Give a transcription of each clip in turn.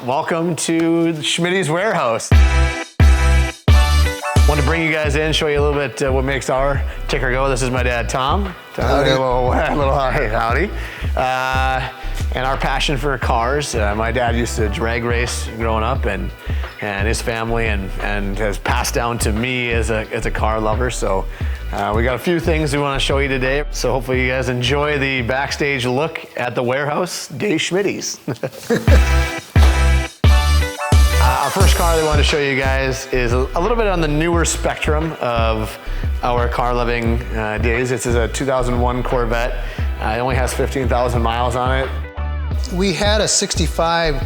welcome to Schmidt's Warehouse. Want to bring you guys in, show you a little bit what makes our ticker go. This is my dad, Tom. Howdy. Howdy. And our passion for cars. My dad used to drag race growing up, and his family, and has passed down to me as a car lover. So we got a few things we want to show you today. So hopefully you guys enjoy the backstage look at the warehouse, Nate Schmidt's. Our first car that we want to show you guys is a little bit on the newer spectrum of our car loving days. This is a 2001 Corvette. It only has 15,000 miles on it. We had a 65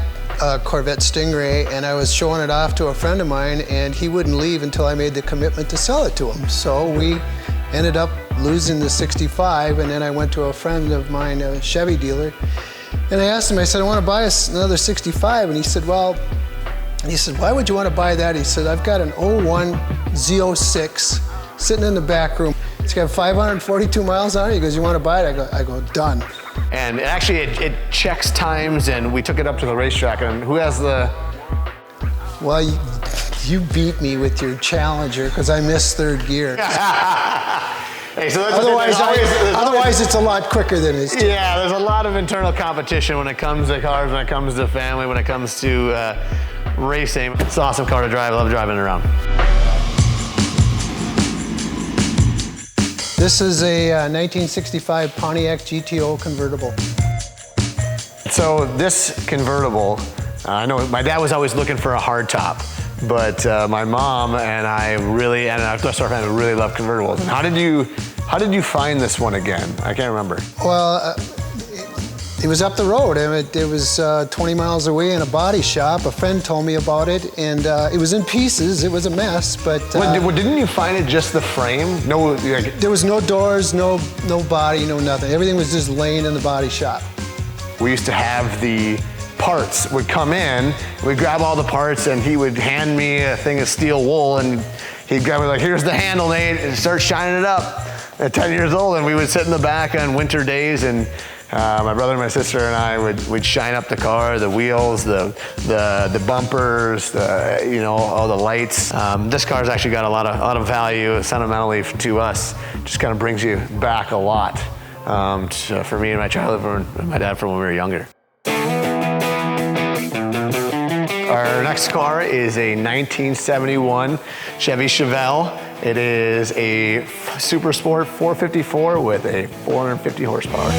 Corvette Stingray, and I was showing it off to a friend of mine, and he wouldn't leave until I made the commitment to sell it to him. So we ended up losing the 65, and then I went to a friend of mine, a Chevy dealer, and I asked him, I said, I want to buy another 65, and he said, why would you want to buy that? He said, I've got an 01 Z06 sitting in the back room. It's got 542 miles on it. He goes, you want to buy it? I go, done. And actually it checks times, and we took it up to the racetrack, and who has the... Well, you beat me with your Challenger because I missed third gear. Hey, so otherwise it's a lot quicker than it is. Yeah, there's a lot of internal competition when it comes to cars, when it comes to family, when it comes to racing. It's an awesome car to drive. I love driving it around. This is a 1965 Pontiac GTO convertible. So this convertible, I know my dad was always looking for a hard top, but my mom and I really, and our rest of our family really love convertibles. And how did you find this one again? I can't remember. Well, it was up the road, and it was 20 miles away in a body shop. A friend told me about it, and it was in pieces. It was a mess, but... Didn't you find it just the frame? No, there was no doors, no body, no nothing. Everything was just laying in the body shop. We used to have the parts would come in, we'd grab all the parts, and he would hand me a thing of steel wool, and he'd grab me like, here's the handle, Nate, and start shining it up. At 10 years old, and we would sit in the back on winter days, and my brother and my sister and I would shine up the car, the wheels, the bumpers, all the lights. This car's actually got a lot of value sentimentally to us. Just kind of brings you back a lot for me and my childhood, and my dad from when we were younger. Our next car is a 1971 Chevy Chevelle. It is a Super Sport 454 with a 450 horsepower.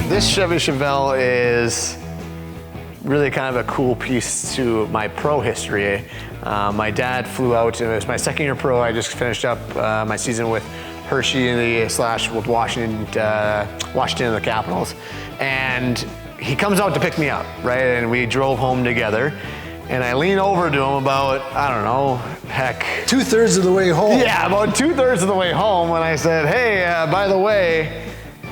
This Chevy Chevelle is really kind of a cool piece to my pro history. My dad flew out, it was my second year pro. I just finished up my season with Hershey with Washington and the Capitals. And he comes out to pick me up, right? And we drove home together. And I lean over to him about, I don't know, heck. 2/3 of the way home. Yeah, about 2/3 of the way home when I said, hey, by the way,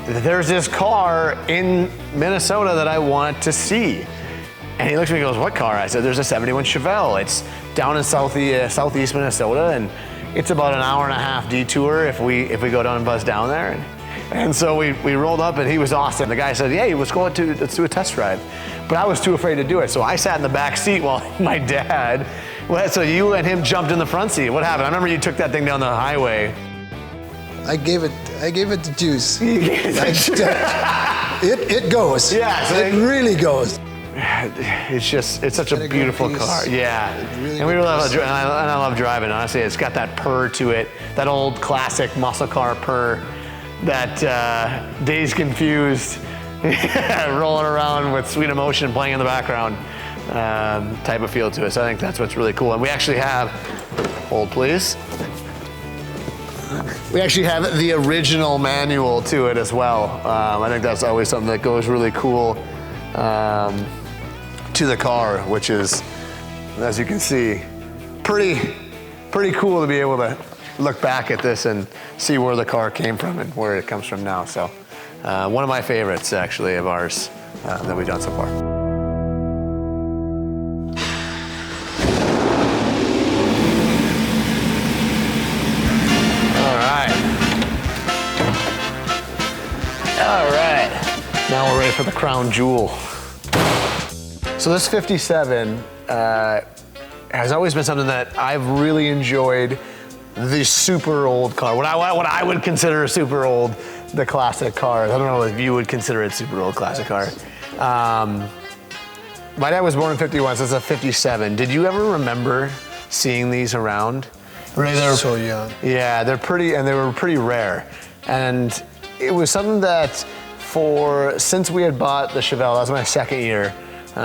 there's this car in Minnesota that I want to see. And he looks at me and goes, what car? I said, there's a 71 Chevelle. It's down in southeast Minnesota, and it's about an hour and a half detour if we go down and buzz down there. And so we rolled up, and he was awesome. The guy said, hey, let's do a test drive. But I was too afraid to do it. So I sat in the back seat while my dad, so you and him jumped in the front seat. What happened? I remember you took that thing down the highway. I gave it the juice. It goes. Yeah. It really goes. It's such a beautiful car. Yeah. Really, and we really love and I love driving. Honestly, it's got that purr to it, that old classic muscle car purr, that Dazed Confused rolling around with Sweet Emotion playing in the background type of feel to it. So I think that's what's really cool. And we actually have, hold please. We actually have the original manual to it as well. I think that's always something that goes really cool to the car, which is, as you can see, pretty cool to be able to look back at this and see where the car came from and where it comes from now. So one of my favorites, actually, of ours that we've done so far. All right. Now we're ready for the crown jewel. So this 57 has always been something that I've really enjoyed. The super old car, what I would consider a super old, the classic cars. I don't know if you would consider it super old classic car. My dad was born in 51, so it's a 57. Did you ever remember seeing these around? They're so young. Yeah, they're pretty, and they were pretty rare. And it was something that since we had bought the Chevelle, that was my second year, we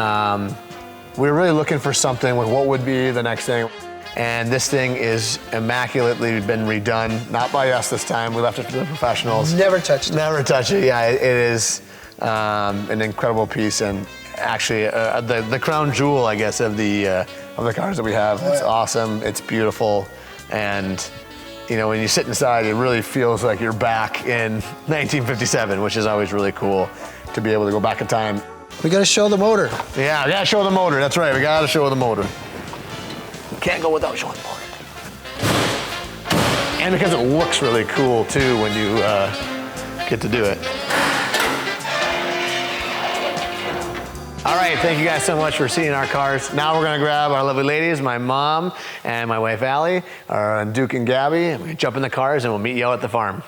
were really looking for something with what would be the next thing. And this thing is immaculately been redone, not by us this time. We left it for the professionals. Never touched it. Never touch it. Yeah, it is an incredible piece, and actually the crown jewel, I guess, of the cars that we have. It's awesome. It's beautiful, and you know, when you sit inside, it really feels like you're back in 1957, which is always really cool to be able to go back in time. We got to show the motor. Yeah, we gotta show the motor. That's right. We gotta show the motor. Can't go without showing the motor. And because it looks really cool too when you get to do it. All right, thank you guys so much for seeing our cars. Now we're gonna grab our lovely ladies, my mom and my wife Allie, our Duke and Gabby, and we jump in the cars and we'll meet you out at the farm.